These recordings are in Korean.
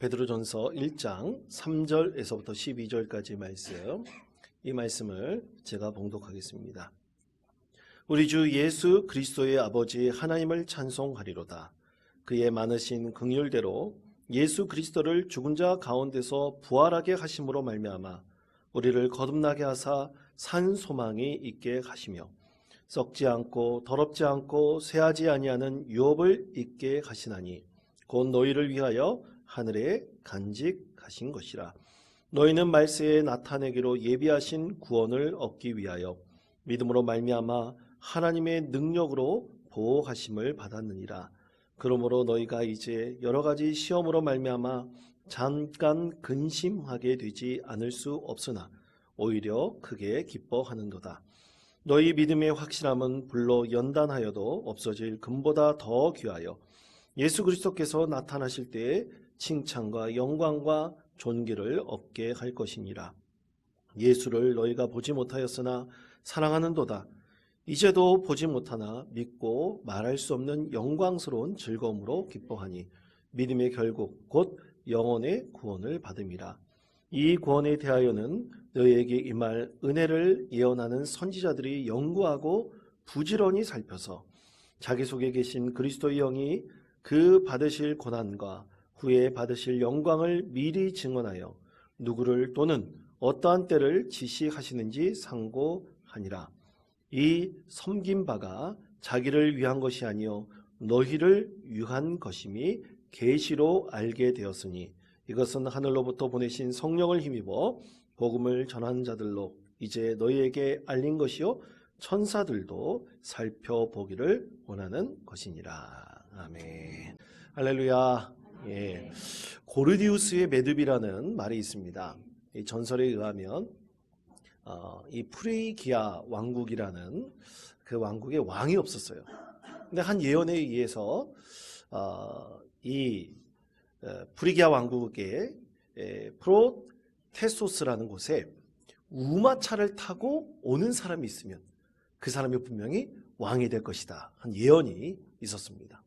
베드로전서 1장 3절에서부터 12절까지 말씀, 이 말씀을 제가 봉독하겠습니다. 우리 주 예수 그리스도의 아버지 하나님을 찬송하리로다. 그의 많으신 긍휼대로 예수 그리스도를 죽은 자 가운데서 부활하게 하심으로 말미암아 우리를 거듭나게 하사 산 소망이 있게 하시며 썩지 않고 더럽지 않고 쇠하지 아니하는 유업을 있게 하시나니 곧 너희를 위하여 하늘에 간직하신 것이라. 너희는 말세에 나타내기로 예비하신 구원을 얻기 위하여 믿음으로 말미암아 하나님의 능력으로 보호하심을 받았느니라. 그러므로 너희가 이제 여러 가지 시험으로 말미암아 잠깐 근심하게 되지 않을 수 없으나 오히려 크게 기뻐하는도다. 너희 믿음의 확실함은 불로 연단하여도 없어질 금보다 더 귀하여 예수 그리스도께서 나타나실 때에 칭찬과 영광과 존귀를 얻게 할 것이니라. 예수를 너희가 보지 못하였으나 사랑하는도다. 이제도 보지 못하나 믿고 말할 수 없는 영광스러운 즐거움으로 기뻐하니 믿음의 결국 곧 영혼의 구원을 받음이라. 이 구원에 대하여는 너희에게 임할 은혜를 예언하는 선지자들이 연구하고 부지런히 살펴서 자기 속에 계신 그리스도의 영이 그 받으실 고난과 후에 받으실 영광을 미리 증언하여 누구를 또는 어떠한 때를 지시하시는지 상고하니라. 이 섬긴 바가 자기를 위한 것이 아니요 너희를 위한 것임이 계시로 알게 되었으니 이것은 하늘로부터 보내신 성령을 힘입어 복음을 전하는 자들로 이제 너희에게 알린 것이요 천사들도 살펴보기를 원하는 것이니라. 아멘. 할렐루야. 예. 고르디우스의 매듭이라는 말이 있습니다. 이 전설에 의하면 이 프리기아 왕국이라는 그 왕국에 왕이 없었어요. 근데 한 예언에 의해서 이 프리기아 왕국의 프로테소스라는 곳에 우마차를 타고 오는 사람이 있으면 그 사람이 분명히 왕이 될 것이다. 한 예언이 있었습니다.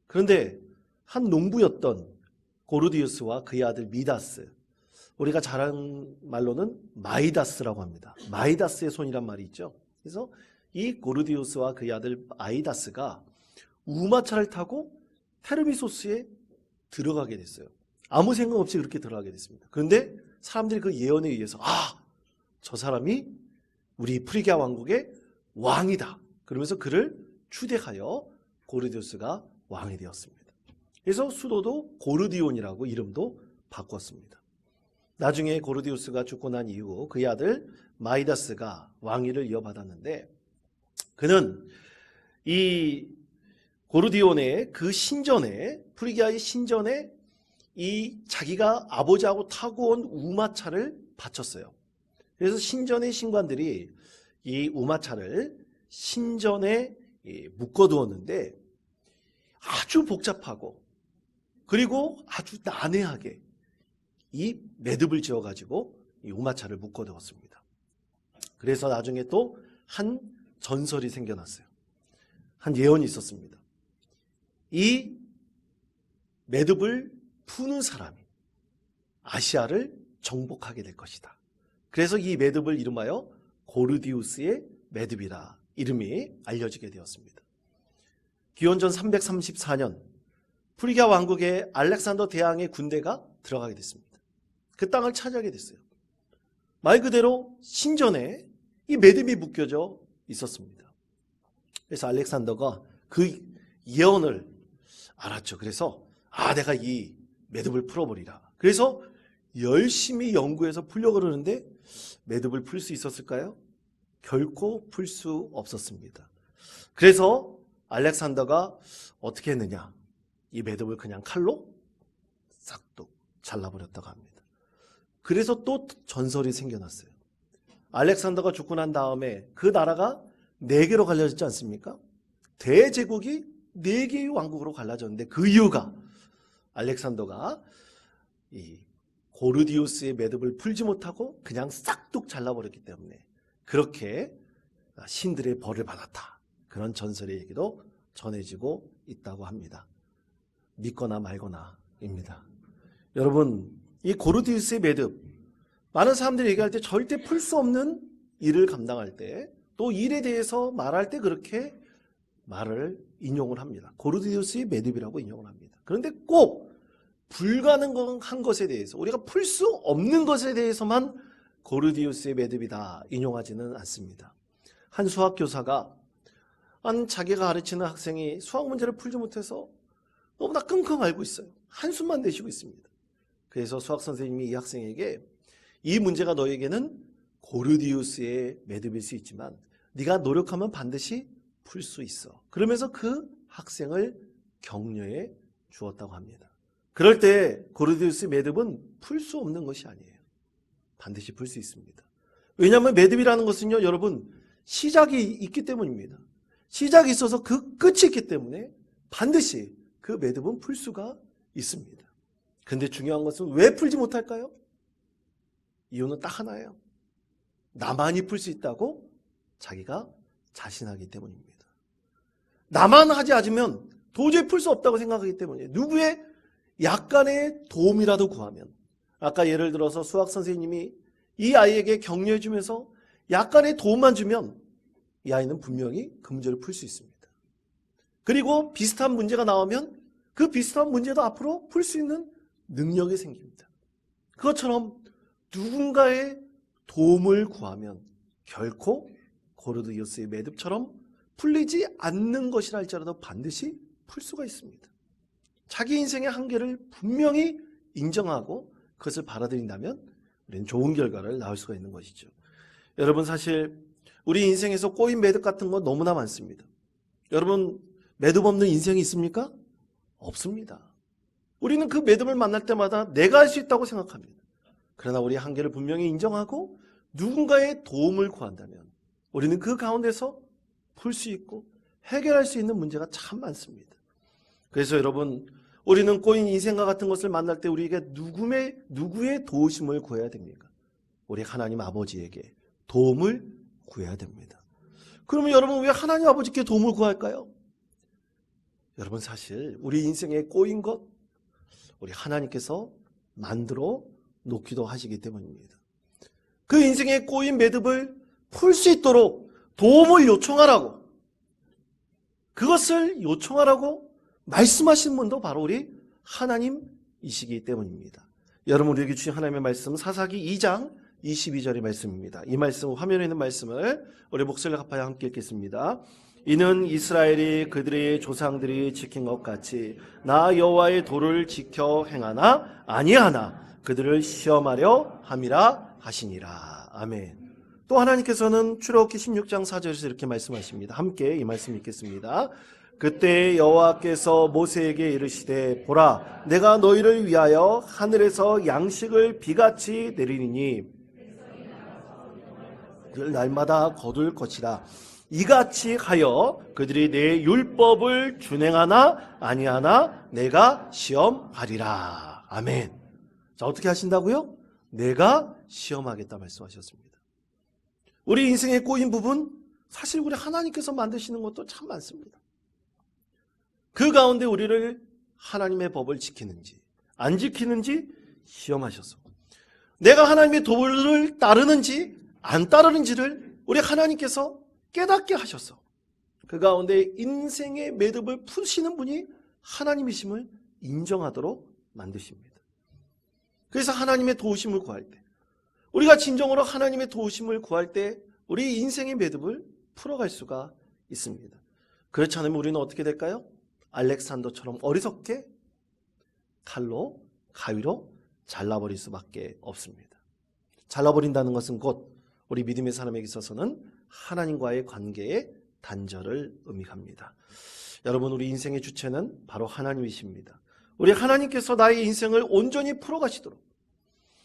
그런데 한 농부였던 고르디우스와 그의 아들 미다스, 우리가 잘 아는 말로는 마이다스라고 합니다. 마이다스의 손이란 말이 있죠. 그래서 이 고르디우스와 그의 아들 마이다스가 우마차를 타고 테르미소스에 들어가게 됐어요. 아무 생각 없이 그렇게 들어가게 됐습니다. 그런데 사람들이 그 예언에 의해서 저 사람이 우리 프리기아 왕국의 왕이다. 그러면서 그를 추대하여 고르디우스가 왕이 되었습니다. 그래서 수도도 고르디온이라고 이름도 바꿨습니다. 나중에 고르디우스가 죽고 난 이후 그의 아들 마이다스가 왕위를 이어받았는데 그는 이 고르디온의 그 신전에 프리기아의 신전에 이 자기가 아버지하고 타고 온 우마차를 바쳤어요. 그래서 신전의 신관들이 이 우마차를 신전에 묶어두었는데 아주 복잡하고 그리고 아주 난해하게 이 매듭을 지어가지고 이 우마차를 묶어두었습니다. 그래서 나중에 또 한 전설이 생겨났어요. 한 예언이 있었습니다. 이 매듭을 푸는 사람이 아시아를 정복하게 될 것이다. 그래서 이 매듭을 이름하여 고르디우스의 매듭이라 이름이 알려지게 되었습니다. 기원전 334년 프리기아 왕국에 알렉산더 대왕의 군대가 들어가게 됐습니다. 그 땅을 차지하게 됐어요. 말 그대로 신전에 이 매듭이 묶여져 있었습니다. 그래서 알렉산더가 그 예언을 알았죠. 그래서 내가 이 매듭을 풀어버리라. 그래서 열심히 연구해서 풀려고 그러는데 매듭을 풀 수 있었을까요? 결코 풀 수 없었습니다. 그래서 알렉산더가 어떻게 했느냐? 이 매듭을 그냥 칼로 싹둑 잘라버렸다고 합니다. 그래서 또 전설이 생겨났어요. 알렉산더가 죽고 난 다음에 그 나라가 4개로 갈라졌지 않습니까? 대제국이 4개의 왕국으로 갈라졌는데 그 이유가 알렉산더가 이 고르디우스의 매듭을 풀지 못하고 그냥 싹둑 잘라버렸기 때문에 그렇게 신들의 벌을 받았다. 그런 전설의 얘기도 전해지고 있다고 합니다. 믿거나 말거나입니다. 여러분, 이 고르디우스의 매듭, 많은 사람들이 얘기할 때 절대 풀 수 없는 일을 감당할 때, 또 일에 대해서 말할 때 그렇게 말을 인용을 합니다. 고르디우스의 매듭이라고 인용을 합니다. 그런데 꼭 불가능한 것에 대해서, 우리가 풀 수 없는 것에 대해서만 고르디우스의 매듭이다 인용하지는 않습니다. 한 수학 교사가 자기가 가르치는 학생이 수학 문제를 풀지 못해서 너무나 끙끙 앓고 있어요. 한숨만 내쉬고 있습니다. 그래서 수학 선생님이 이 학생에게 이 문제가 너에게는 고르디우스의 매듭일 수 있지만 네가 노력하면 반드시 풀 수 있어. 그러면서 그 학생을 격려해 주었다고 합니다. 그럴 때 고르디우스의 매듭은 풀 수 없는 것이 아니에요. 반드시 풀 수 있습니다. 왜냐하면 매듭이라는 것은요, 여러분, 시작이 있기 때문입니다. 시작이 있어서 그 끝이 있기 때문에 반드시 그 매듭은 풀 수가 있습니다. 그런데 중요한 것은 왜 풀지 못할까요? 이유는 딱 하나예요. 나만이 풀 수 있다고 자기가 자신하기 때문입니다. 나만 하지 않으면 도저히 풀 수 없다고 생각하기 때문에 누구의 약간의 도움이라도 구하면, 아까 예를 들어서 수학 선생님이 이 아이에게 격려해 주면서 약간의 도움만 주면 이 아이는 분명히 그 문제를 풀 수 있습니다. 그리고 비슷한 문제가 나오면 그 비슷한 문제도 앞으로 풀 수 있는 능력이 생깁니다. 그것처럼 누군가의 도움을 구하면 결코 고르디우스의 매듭처럼 풀리지 않는 것이라 할지라도 반드시 풀 수가 있습니다. 자기 인생의 한계를 분명히 인정하고 그것을 받아들인다면 우리는 좋은 결과를 낳을 수가 있는 것이죠. 여러분, 사실 우리 인생에서 꼬인 매듭 같은 거 너무나 많습니다. 여러분, 매듭 없는 인생이 있습니까? 없습니다. 우리는 그 매듭을 만날 때마다 내가 할 수 있다고 생각합니다. 그러나 우리 한계를 분명히 인정하고 누군가의 도움을 구한다면 우리는 그 가운데서 풀 수 있고 해결할 수 있는 문제가 참 많습니다. 그래서 여러분, 우리는 꼬인 인생과 같은 것을 만날 때 우리에게 누구의 도우심을 구해야 됩니까? 우리 하나님 아버지에게 도움을 구해야 됩니다. 그러면 여러분, 왜 하나님 아버지께 도움을 구할까요? 여러분, 사실 우리 인생에 꼬인 것 우리 하나님께서 만들어 놓기도 하시기 때문입니다. 그 인생에 꼬인 매듭을 풀 수 있도록 도움을 요청하라고, 그것을 요청하라고 말씀하신 분도 바로 우리 하나님이시기 때문입니다. 여러분, 우리에게 주신 하나님의 말씀은 사사기 2장 22절의 말씀입니다. 이 말씀, 화면에 있는 말씀을 우리 목소리를 합하여 함께 읽겠습니다. 이는 이스라엘이 그들의 조상들이 지킨 것 같이 나 여호와의 도를 지켜 행하나 아니하나 그들을 시험하려 함이라 하시니라. 아멘. 또 하나님께서는 출애굽기 16장 4절에서 이렇게 말씀하십니다. 함께 이 말씀 읽겠습니다. 그때 여호와께서 모세에게 이르시되 보라, 내가 너희를 위하여 하늘에서 양식을 비같이 내리니 날마다 거둘 것이라. 이같이 하여 그들이 내 율법을 준행하나 아니하나 내가 시험하리라. 아멘. 자, 어떻게 하신다고요? 내가 시험하겠다 말씀하셨습니다. 우리 인생에 꼬인 부분, 사실 우리 하나님께서 만드시는 것도 참 많습니다. 그 가운데 우리를 하나님의 법을 지키는지 안 지키는지 시험하셔서 내가 하나님의 도를 따르는지 안 따르는지를 우리 하나님께서 깨닫게 하셔서 그 가운데 인생의 매듭을 푸시는 분이 하나님이심을 인정하도록 만드십니다. 그래서 하나님의 도우심을 구할 때, 우리가 진정으로 하나님의 도우심을 구할 때 우리 인생의 매듭을 풀어갈 수가 있습니다. 그렇지 않으면 우리는 어떻게 될까요? 알렉산더처럼 어리석게 칼로, 가위로 잘라버릴 수밖에 없습니다. 잘라버린다는 것은 곧 우리 믿음의 사람에게 있어서는 하나님과의 관계의 단절을 의미합니다. 여러분, 우리 인생의 주체는 바로 하나님이십니다. 우리 하나님께서 나의 인생을 온전히 풀어가시도록,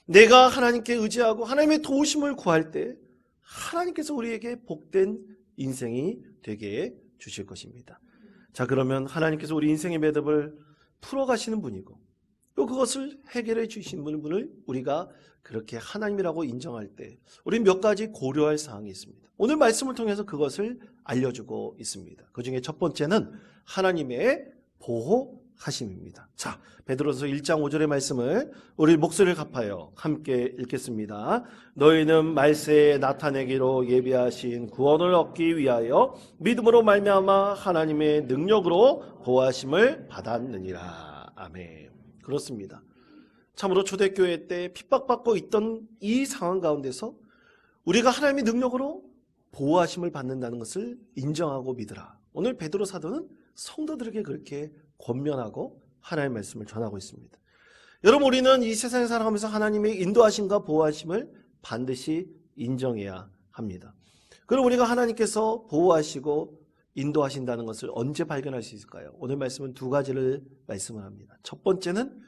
내가 하나님께 의지하고 하나님의 도우심을 구할 때 하나님께서 우리에게 복된 인생이 되게 해 주실 것입니다. 자, 그러면 하나님께서 우리 인생의 매듭을 풀어가시는 분이고 또 그것을 해결해 주신 분을 우리가 그렇게 하나님이라고 인정할 때 우리는 몇 가지 고려할 사항이 있습니다. 오늘 말씀을 통해서 그것을 알려주고 있습니다. 그 중에 첫 번째는 하나님의 보호 하심입니다. 자, 베드로서 1장 5절의 말씀을 우리 목소리를 갚아요. 함께 읽겠습니다. 너희는 말세에 나타내기로 예비하신 구원을 얻기 위하여 믿음으로 말미암아 하나님의 능력으로 보호하심을 받았느니라. 아멘. 그렇습니다. 참으로 초대교회 때 핍박받고 있던 이 상황 가운데서 우리가 하나님의 능력으로 보호하심을 받는다는 것을 인정하고 믿으라. 오늘 베드로 사도는 성도들에게 그렇게 권면하고 하나님의 말씀을 전하고 있습니다. 여러분, 우리는 이 세상에 살아가면서 하나님의 인도하심과 보호하심을 반드시 인정해야 합니다. 그럼 우리가 하나님께서 보호하시고 인도하신다는 것을 언제 발견할 수 있을까요? 오늘 말씀은 두 가지를 말씀을 합니다. 첫 번째는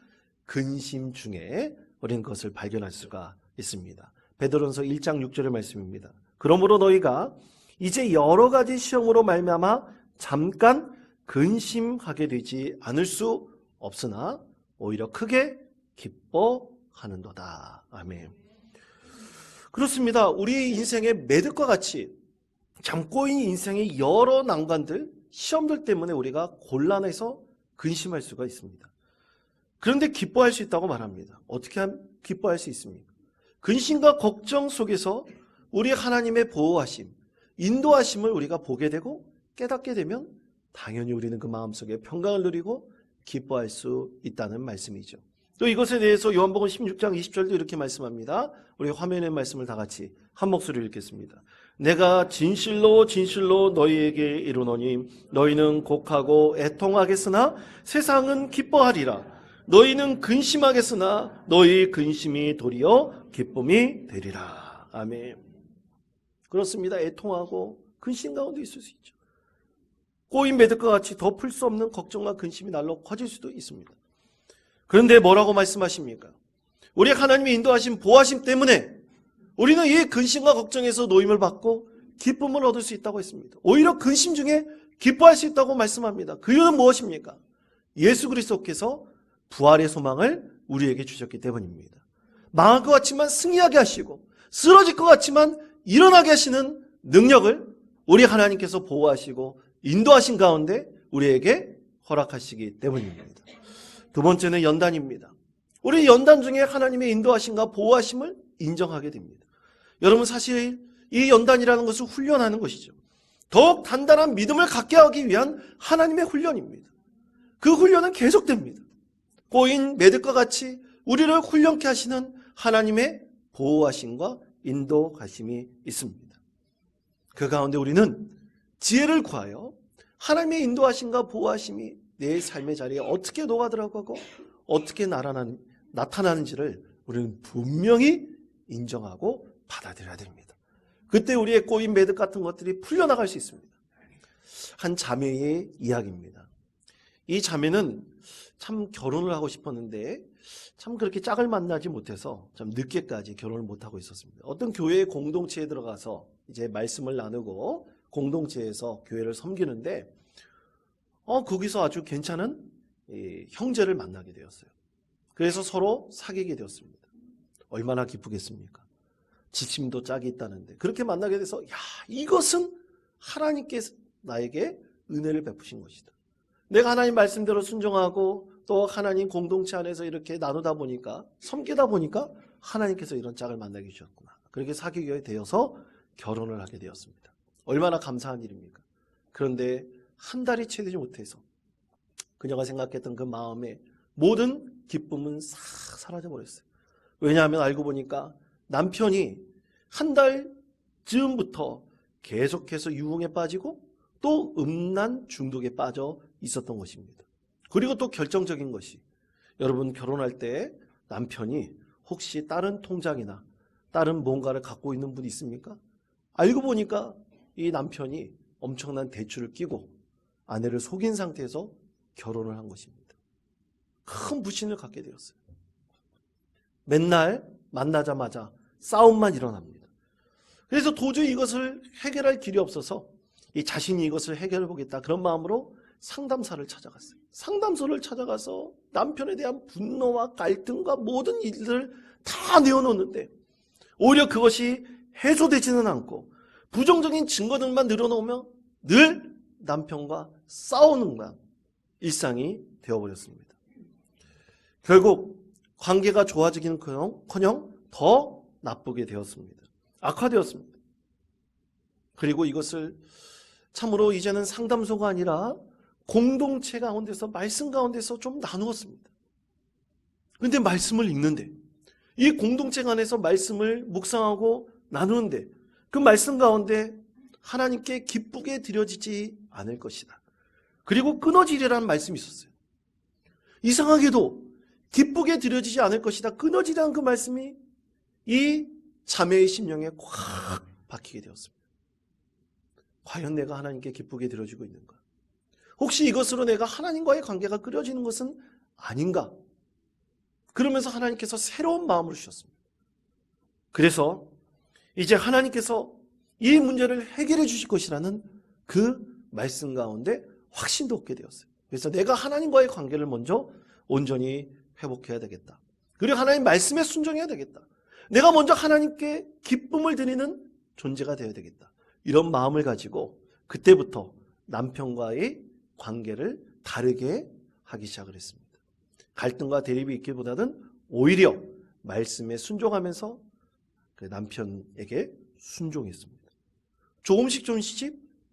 근심 중에 우리는 그것을 발견할 수가 있습니다. 베드로전서 1장 6절의 말씀입니다. 그러므로 너희가 이제 여러 가지 시험으로 말미암아 잠깐 근심하게 되지 않을 수 없으나 오히려 크게 기뻐하는도다. 아멘. 그렇습니다. 우리 인생의 매듭과 같이 잠꼬인 인생의 여러 난관들, 시험들 때문에 우리가 곤란해서 근심할 수가 있습니다. 그런데 기뻐할 수 있다고 말합니다. 어떻게 하면 기뻐할 수 있습니까? 근심과 걱정 속에서 우리 하나님의 보호하심, 인도하심을 우리가 보게 되고 깨닫게 되면 당연히 우리는 그 마음속에 평강을 누리고 기뻐할 수 있다는 말씀이죠. 또 이것에 대해서 요한복음 16장 20절도 이렇게 말씀합니다. 우리 화면의 말씀을 다 같이 한 목소리로 읽겠습니다. 내가 진실로 진실로 너희에게 이르노니 너희는 곡하고 애통하겠으나 세상은 기뻐하리라. 너희는 근심하겠으나 너희 근심이 도리어 기쁨이 되리라. 아멘. 그렇습니다. 애통하고 근심 가운데 있을 수 있죠. 꼬인 매듭과 같이 덮을 수 없는 걱정과 근심이 날로 커질 수도 있습니다. 그런데 뭐라고 말씀하십니까? 우리 하나님의 인도하심, 보호하심 때문에 우리는 이 근심과 걱정에서 노임을 받고 기쁨을 얻을 수 있다고 했습니다. 오히려 근심 중에 기뻐할 수 있다고 말씀합니다. 그 이유는 무엇입니까? 예수 그리스도께서 부활의 소망을 우리에게 주셨기 때문입니다. 망할 것 같지만 승리하게 하시고 쓰러질 것 같지만 일어나게 하시는 능력을 우리 하나님께서 보호하시고 인도하신 가운데 우리에게 허락하시기 때문입니다. 두 번째는 연단입니다. 우리 연단 중에 하나님의 인도하심과 보호하심을 인정하게 됩니다. 여러분, 사실 이 연단이라는 것은 훈련하는 것이죠. 더욱 단단한 믿음을 갖게 하기 위한 하나님의 훈련입니다. 그 훈련은 계속됩니다. 꼬인 매듭과 같이 우리를 훈련케 하시는 하나님의 보호하심과 인도하심이 있습니다. 그 가운데 우리는 지혜를 구하여 하나님의 인도하심과 보호하심이 내 삶의 자리에 어떻게 녹아들어가고 어떻게 나타나는지를 우리는 분명히 인정하고 받아들여야 됩니다. 그때 우리의 꼬인 매듭 같은 것들이 풀려나갈 수 있습니다. 한 자매의 이야기입니다. 이 자매는 참 결혼을 하고 싶었는데 참 그렇게 짝을 만나지 못해서 참 늦게까지 결혼을 못하고 있었습니다. 어떤 교회의 공동체에 들어가서 이제 말씀을 나누고 공동체에서 교회를 섬기는데 거기서 아주 괜찮은 형제를 만나게 되었어요. 그래서 서로 사귀게 되었습니다. 얼마나 기쁘겠습니까? 지침도 짝이 있다는데 그렇게 만나게 돼서 이것은 하나님께서 나에게 은혜를 베푸신 것이다. 내가 하나님 말씀대로 순종하고 또 하나님 공동체 안에서 이렇게 나누다 보니까 섬기다 보니까 하나님께서 이런 짝을 만나게 주셨구나. 그렇게 사귀게 되어서 결혼을 하게 되었습니다. 얼마나 감사한 일입니까? 그런데 한 달이 채 되지 못해서 그녀가 생각했던 그 마음의 모든 기쁨은 싹 사라져 버렸어요. 왜냐하면 알고 보니까 남편이 한 달 즈음부터 계속해서 유흥에 빠지고 또 음란 중독에 빠져 있었던 것입니다. 그리고 또 결정적인 것이 여러분, 결혼할 때 남편이 혹시 다른 통장이나 다른 뭔가를 갖고 있는 분이 있습니까? 알고 보니까 이 남편이 엄청난 대출을 끼고 아내를 속인 상태에서 결혼을 한 것입니다. 큰 불신을 갖게 되었어요. 맨날 만나자마자 싸움만 일어납니다. 그래서 도저히 이것을 해결할 길이 없어서 이 자신이 이것을 해결해 보겠다 그런 마음으로 상담사를 찾아갔어요. 상담소를 찾아가서 남편에 대한 분노와 갈등과 모든 일들을 다 내어놓는데 오히려 그것이 해소되지는 않고 부정적인 증거들만 늘어놓으며 늘 남편과 싸우는 거야. 일상이 되어버렸습니다. 결국 관계가 좋아지기는커녕 더 나쁘게 되었습니다. 악화되었습니다. 그리고 이것을 참으로 이제는 상담소가 아니라 공동체 가운데서, 말씀 가운데서 좀 나누었습니다. 그런데 말씀을 읽는데, 이 공동체 안에서 말씀을 묵상하고 나누는데 그 말씀 가운데 하나님께 기쁘게 드려지지 않을 것이다. 그리고 끊어지리라는 말씀이 있었어요. 이상하게도 기쁘게 드려지지 않을 것이다, 끊어지라는 그 말씀이 이 자매의 심령에 꽉 박히게 되었습니다. 과연 내가 하나님께 기쁘게 드려지고 있는가? 혹시 이것으로 내가 하나님과의 관계가 끊어지는 것은 아닌가? 그러면서 하나님께서 새로운 마음을 주셨습니다. 그래서 이제 하나님께서 이 문제를 해결해 주실 것이라는 그 말씀 가운데 확신도 얻게 되었어요. 그래서 내가 하나님과의 관계를 먼저 온전히 회복해야 되겠다. 그리고 하나님 말씀에 순종해야 되겠다. 내가 먼저 하나님께 기쁨을 드리는 존재가 되어야 되겠다. 이런 마음을 가지고 그때부터 남편과의 관계를 다르게 하기 시작을 했습니다. 갈등과 대립이 있기보다는 오히려 말씀에 순종하면서 그 남편에게 순종했습니다. 조금씩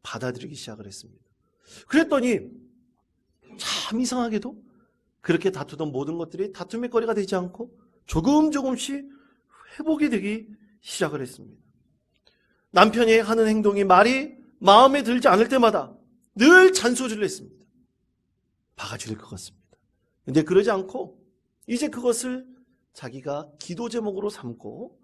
받아들이기 시작을 했습니다. 그랬더니 참 이상하게도 그렇게 다투던 모든 것들이 다툼의 거리가 되지 않고 조금씩 회복이 되기 시작을 했습니다. 남편이 하는 행동이, 말이 마음에 들지 않을 때마다 늘 잔소리를 했습니다. 박아줄 것 같습니다. 그런데 그러지 않고 이제 그것을 자기가 기도 제목으로 삼고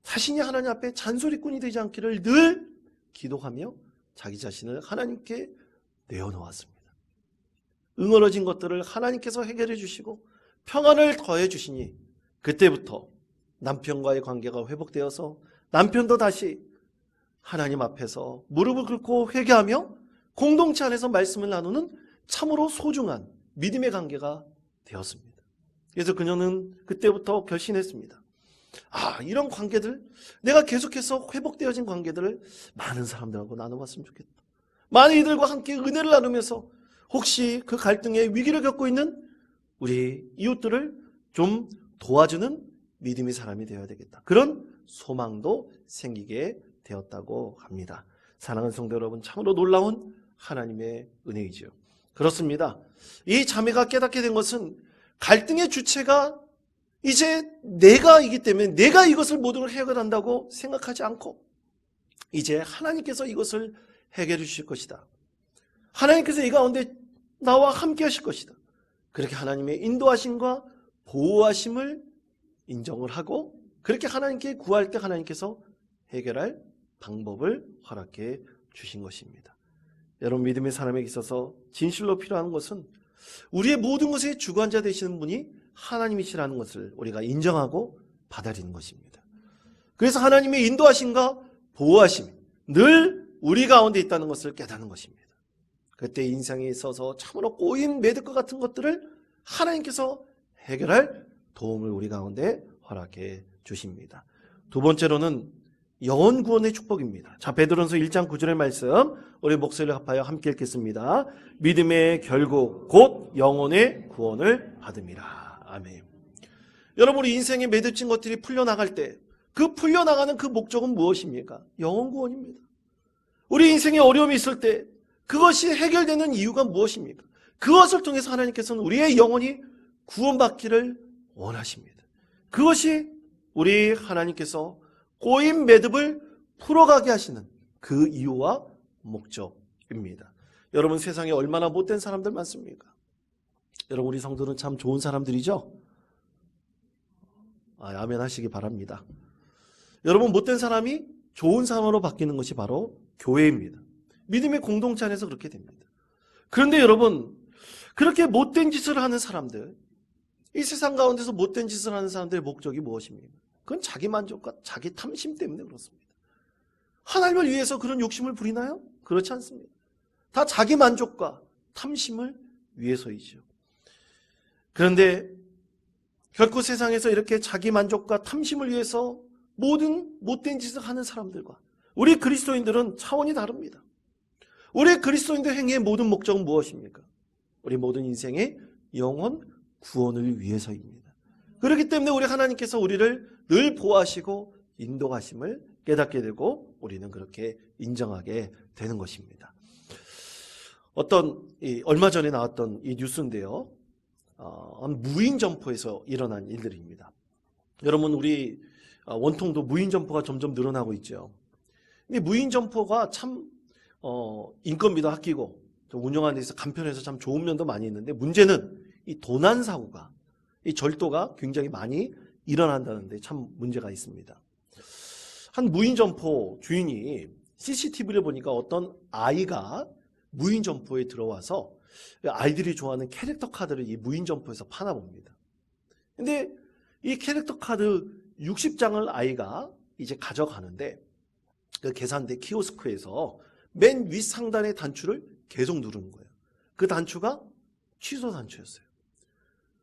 자신이 하나님 앞에 잔소리꾼이 되지 않기를 늘 기도하며 자기 자신을 하나님께 내어놓았습니다. 응어러진 것들을 하나님께서 해결해 주시고 평안을 더해 주시니 그때부터 남편과의 관계가 회복되어서 남편도 다시 하나님 앞에서 무릎을 꿇고 회개하며 공동체 안에서 말씀을 나누는 참으로 소중한 믿음의 관계가 되었습니다. 그래서 그녀는 그때부터 결심했습니다. 이런 관계들, 내가 계속해서 회복되어진 관계들을 많은 사람들하고 나눠봤으면 좋겠다. 많은 이들과 함께 은혜를 나누면서 혹시 그 갈등의 위기를 겪고 있는 우리 이웃들을 좀 도와주는 믿음의 사람이 되어야 되겠다. 그런 소망도 생기게 되었다고 합니다. 사랑하는 성도 여러분, 참으로 놀라운 하나님의 은혜이죠. 그렇습니다. 이 자매가 깨닫게 된 것은 갈등의 주체가 이제 내가이기 때문에 내가 이것을 모든 걸 해결한다고 생각하지 않고 이제 하나님께서 이것을 해결해 주실 것이다. 하나님께서 이 가운데 나와 함께 하실 것이다. 그렇게 하나님의 인도하심과 보호하심을 인정을 하고 그렇게 하나님께 구할 때 하나님께서 해결할 방법을 허락해 주신 것입니다. 여러분, 믿음의 사람에게 있어서 진실로 필요한 것은 우리의 모든 것의 주관자 되시는 분이 하나님이시라는 것을 우리가 인정하고 받아들이는 것입니다. 그래서 하나님의 인도하심과 보호하심 늘 우리 가운데 있다는 것을 깨닫는 것입니다. 그때 인생에 있어서 참으로 꼬인 매듭과 같은 것들을 하나님께서 해결할 도움을 우리 가운데 허락해 주십니다. 두 번째로는 영혼 구원의 축복입니다. 자, 베드로전서 1장 9절의 말씀 우리 목소리를 합하여 함께 읽겠습니다. 믿음의 결국 곧 영혼의 구원을 받음이라. 아멘. 여러분, 우리 인생에 매듭진 것들이 풀려나갈 때 그 풀려나가는 그 목적은 무엇입니까? 영혼 구원입니다. 우리 인생에 어려움이 있을 때 그것이 해결되는 이유가 무엇입니까? 그것을 통해서 하나님께서는 우리의 영혼이 구원받기를 원하십니다. 그것이 우리 하나님께서 꼬인 매듭을 풀어가게 하시는 그 이유와 목적입니다. 여러분, 세상에 얼마나 못된 사람들 많습니까? 여러분, 우리 성도는 참 좋은 사람들이죠? 아멘 하시기 바랍니다. 여러분, 못된 사람이 좋은 사람으로 바뀌는 것이 바로 교회입니다. 믿음의 공동체 안에서 그렇게 됩니다. 그런데 여러분, 그렇게 못된 짓을 하는 사람들, 이 세상 가운데서 못된 짓을 하는 사람들의 목적이 무엇입니까? 그건 자기 만족과 자기 탐심 때문에 그렇습니다. 하나님을 위해서 그런 욕심을 부리나요? 그렇지 않습니다. 다 자기 만족과 탐심을 위해서이죠. 그런데 결코 세상에서 이렇게 자기 만족과 탐심을 위해서 모든 못된 짓을 하는 사람들과 우리 그리스도인들은 차원이 다릅니다. 우리 그리스도인들 행위의 모든 목적은 무엇입니까? 우리 모든 인생의 영혼 구원을 위해서입니다. 그렇기 때문에 우리 하나님께서 우리를 늘 보호하시고 인도하심을 깨닫게 되고 우리는 그렇게 인정하게 되는 것입니다. 얼마 전에 나왔던 이 뉴스인데요. 무인 점포에서 일어난 일들입니다. 여러분, 우리 원통도 무인 점포가 점점 늘어나고 있죠. 근데 무인 점포가 참 인건비도 아끼고 운영하는 데서 간편해서 참 좋은 면도 많이 있는데, 문제는 이 도난 사고가, 이 절도가 굉장히 많이 일어난다는 데 참 문제가 있습니다. 한 무인 점포 주인이 CCTV를 보니까 어떤 아이가 무인 점포에 들어와서 아이들이 좋아하는 캐릭터 카드를 이 무인 점포에서 파나 봅니다. 근데 이 캐릭터 카드 60장을 아이가 이제 가져가는데, 그 계산대 키오스크에서 맨 위 상단의 단추를 계속 누르는 거예요. 그 단추가 취소 단추였어요.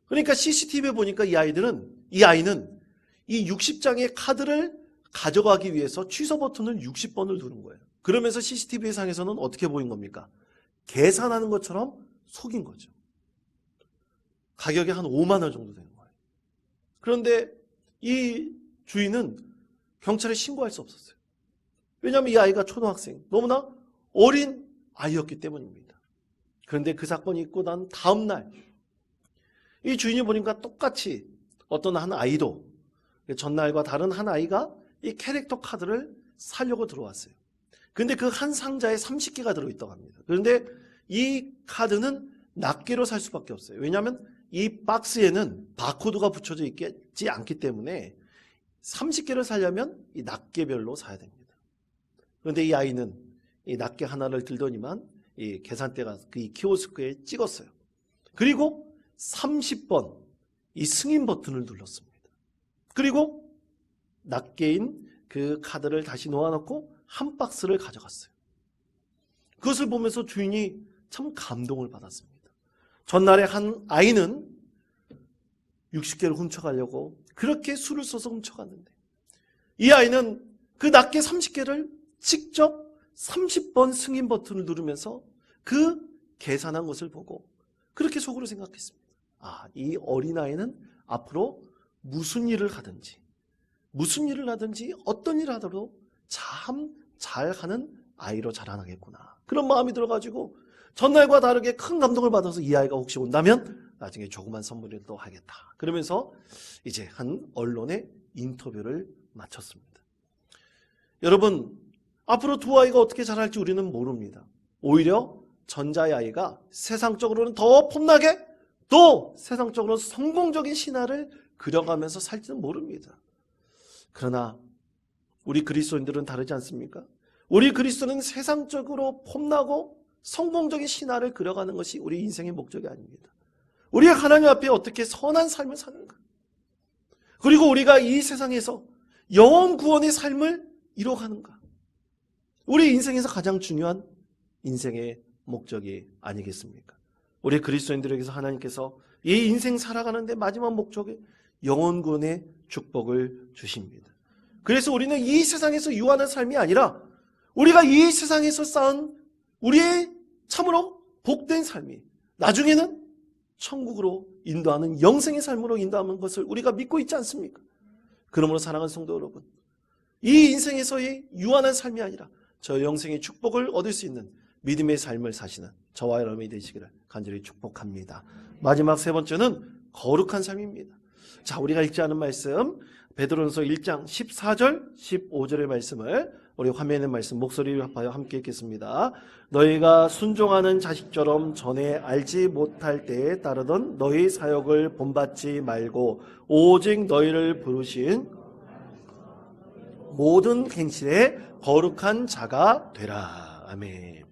그러니까 CCTV에 보니까 이 아이는 이 60장의 카드를 가져가기 위해서 취소 버튼을 60번을 누른 거예요. 그러면서 CCTV 상에서는 어떻게 보인 겁니까? 계산하는 것처럼 속인 거죠. 가격이 한 5만 원 정도 되는 거예요. 그런데 이 주인은 경찰에 신고할 수 없었어요. 왜냐하면 이 아이가 초등학생, 너무나 어린 아이였기 때문입니다. 그런데 그 사건이 있고 난 다음 날 이 주인이 보니까 똑같이 어떤 한 아이도 전날과 다른 한 아이가 이 캐릭터 카드를 사려고 들어왔어요. 그런데 그 한 상자에 30개가 들어있다고 합니다. 그런데 이 카드는 낱개로 살 수밖에 없어요. 왜냐하면 이 박스에는 바코드가 붙여져 있지 않기 때문에 30개를 사려면 이 낱개별로 사야 됩니다. 그런데 이 아이는 이 낱개 하나를 들더니만 이 계산대가 이 키오스크에 찍었어요. 그리고 30번 이 승인 버튼을 눌렀습니다. 그리고 낱개인 그 카드를 다시 놓아놓고 한 박스를 가져갔어요. 그것을 보면서 주인이 참 감동을 받았습니다. 전날에 한 아이는 60개를 훔쳐가려고 그렇게 수를 써서 훔쳐갔는데, 이 아이는 그 낱개 30개를 직접 30번 승인 버튼을 누르면서 그 계산한 것을 보고 그렇게 속으로 생각했습니다. 이 어린아이는 앞으로 무슨 일을 하든지 어떤 일을 하더라도 참 잘하는 아이로 자라나겠구나. 그런 마음이 들어가지고 전날과 다르게 큰 감동을 받아서 이 아이가 혹시 온다면 나중에 조그만 선물을 또 하겠다. 그러면서 이제 한 언론에 인터뷰를 마쳤습니다. 여러분, 앞으로 두 아이가 어떻게 자랄지 우리는 모릅니다. 오히려 전자의 아이가 세상적으로는 더 폼나게 또 세상적으로 성공적인 신화를 그려가면서 살지는 모릅니다. 그러나 우리 그리스도인들은 다르지 않습니까? 우리 그리스도는 세상적으로 폼나고 성공적인 신화를 그려가는 것이 우리 인생의 목적이 아닙니다. 우리 하나님 앞에 어떻게 선한 삶을 사는가, 그리고 우리가 이 세상에서 영원 구원의 삶을 이뤄가는가, 우리 인생에서 가장 중요한 인생의 목적이 아니겠습니까? 우리 그리스도인들에게서 하나님께서 이 인생 살아가는데 마지막 목적에 영원 구원의 축복을 주십니다. 그래서 우리는 이 세상에서 유한한 삶이 아니라 우리가 이 세상에서 쌓은 우리의 참으로 복된 삶이 나중에는 천국으로 인도하는 영생의 삶으로 인도하는 것을 우리가 믿고 있지 않습니까? 그러므로 사랑하는 성도 여러분, 이 인생에서의 유한한 삶이 아니라 저 영생의 축복을 얻을 수 있는 믿음의 삶을 사시는 저와 여러분이 되시기를 간절히 축복합니다. 마지막 세 번째는 거룩한 삶입니다. 자, 우리가 읽지 않은 말씀 베드로전서 1장 14절 15절의 말씀을 우리 화면에 있는 말씀 목소리를 합하여 함께 읽겠습니다. 너희가 순종하는 자식처럼 전에 알지 못할 때에 따르던 너희 사역을 본받지 말고 오직 너희를 부르신 모든 행실에 거룩한 자가 되라. 아멘.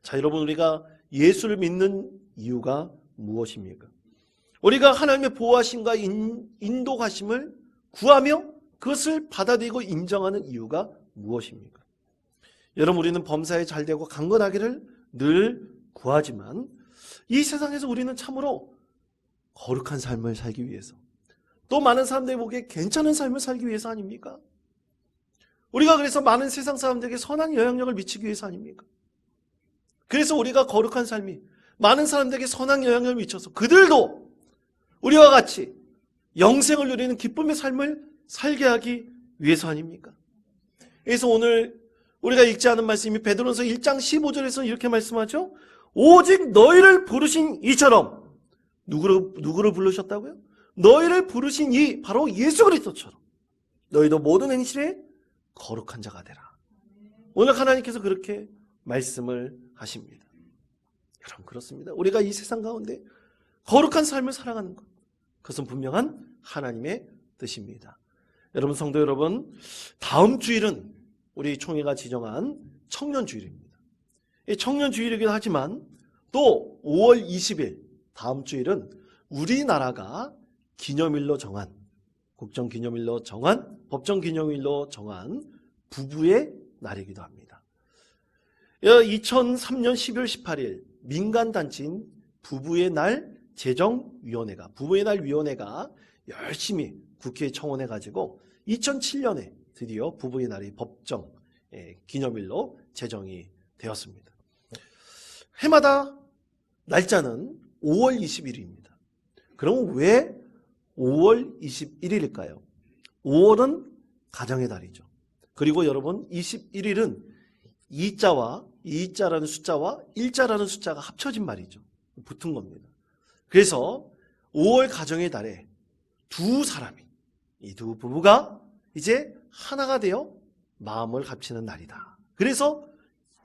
자, 여러분, 우리가 예수를 믿는 이유가 무엇입니까? 우리가 하나님의 보호하심과 인도하심을 구하며 그것을 받아들이고 인정하는 이유가 무엇입니까? 여러분, 우리는 범사에 잘되고 강건하기를 늘 구하지만 이 세상에서 우리는 참으로 거룩한 삶을 살기 위해서, 또 많은 사람들이 보기에 괜찮은 삶을 살기 위해서 아닙니까? 우리가 그래서 많은 세상 사람들에게 선한 영향력을 미치기 위해서 아닙니까? 그래서 우리가 거룩한 삶이 많은 사람들에게 선한 영향을 미쳐서 그들도 우리와 같이 영생을 누리는 기쁨의 삶을 살게 하기 위해서 아닙니까? 그래서 오늘 우리가 읽지 않은 말씀이 베드로전서 1장 15절에서 이렇게 말씀하죠. 오직 너희를 부르신 이처럼 누구를 부르셨다고요? 너희를 부르신 이 바로 예수 그리스도처럼 너희도 모든 행실에 거룩한 자가 되라. 오늘 하나님께서 그렇게 말씀을 하십니다. 여러분 그렇습니다. 우리가 이 세상 가운데 거룩한 삶을 살아가는 것, 그것은 분명한 하나님의 뜻입니다. 여러분 성도 여러분, 다음 주일은 우리 총회가 지정한 청년주일입니다. 이 청년주일이기도 하지만 또 5월 20일 다음 주일은 우리나라가 기념일로 정한, 국정기념일로 정한, 법정기념일로 정한 부부의 날이기도 합니다. 2003년 12월 18일 민간단체인 부부의 날 제정위원회가, 부부의 날 위원회가 열심히 국회에 청원해가지고 2007년에 드디어 부부의 날이 법정 기념일로 제정이 되었습니다. 해마다 날짜는 5월 20일입니다. 그럼 왜 5월 21일일까요? 5월은 가정의 달이죠. 그리고 여러분 21일은 이자와 이자라는 숫자와 일자라는 숫자가 합쳐진 말이죠. 붙은 겁니다. 그래서 5월 가정의 달에 두 사람이, 이 두 부부가 이제 하나가 되어 마음을 합치는 날이다. 그래서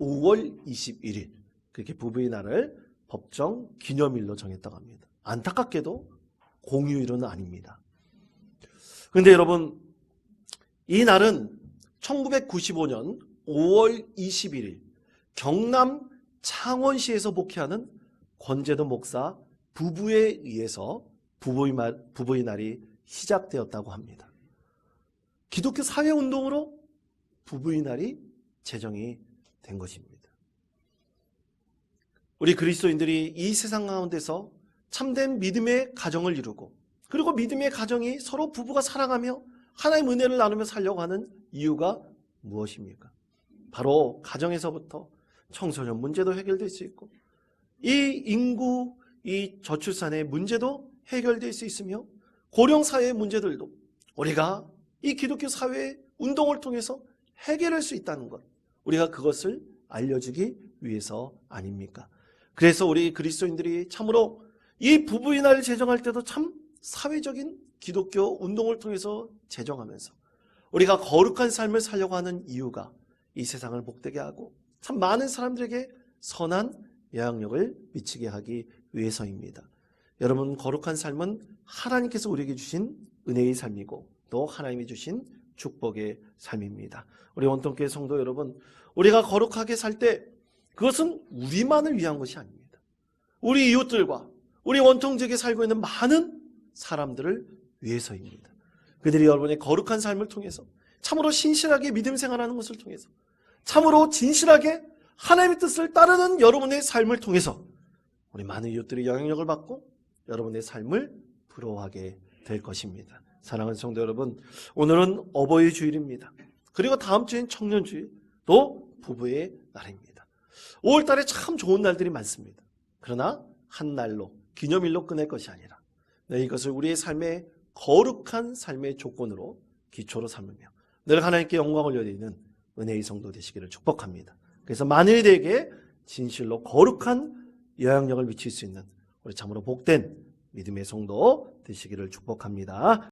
5월 21일 그렇게 부부의 날을 법정 기념일로 정했다고 합니다. 안타깝게도 공휴일은 아닙니다. 그런데 여러분 이 날은 1995년 5월 21일 경남 창원시에서 목회하는 권재도 목사 부부에 의해서 부부의 날이 시작되었다고 합니다. 기독교 사회운동으로 부부의 날이 제정이 된 것입니다. 우리 그리스도인들이 이 세상 가운데서 참된 믿음의 가정을 이루고 그리고 믿음의 가정이 서로 부부가 사랑하며 하나님의 은혜를 나누며 살려고 하는 이유가 무엇입니까? 바로 가정에서부터 청소년 문제도 해결될 수 있고 이 인구, 이 저출산의 문제도 해결될 수 있으며 고령사회의 문제들도 우리가 이 기독교 사회의 운동을 통해서 해결할 수 있다는 것, 우리가 그것을 알려주기 위해서 아닙니까? 그래서 우리 그리스도인들이 참으로 이 부부의 날을 제정할 때도 참 사회적인 기독교 운동을 통해서 제정하면서 우리가 거룩한 삶을 살려고 하는 이유가 이 세상을 복되게 하고 참 많은 사람들에게 선한 영향력을 미치게 하기 위해서입니다. 여러분 거룩한 삶은 하나님께서 우리에게 주신 은혜의 삶이고 또 하나님이 주신 축복의 삶입니다. 우리 원통교회 성도 여러분, 우리가 거룩하게 살 때 그것은 우리만을 위한 것이 아닙니다. 우리 이웃들과 우리 원통지역에 살고 있는 많은 사람들을 위해서입니다. 그들이 여러분의 거룩한 삶을 통해서 참으로 신실하게 믿음 생활하는 것을 통해서 참으로 진실하게 하나님의 뜻을 따르는 여러분의 삶을 통해서 우리 많은 이웃들이 영향력을 받고 여러분의 삶을 부러워하게 될 것입니다. 사랑하는 성도 여러분, 오늘은 어버이 주일입니다. 그리고 다음 주엔 청년주일, 또 부부의 날입니다. 5월 달에 참 좋은 날들이 많습니다. 그러나 한 날로, 기념일로 끝낼 것이 아니라 이것을 우리의 삶의 거룩한 삶의 조건으로 기초로 삼으며 늘 하나님께 영광을 올려드리는 은혜의 성도 되시기를 축복합니다. 그래서 많은 이들에게 진실로 거룩한 영향력을 미칠 수 있는 우리 참으로 복된 믿음의 성도 되시기를 축복합니다.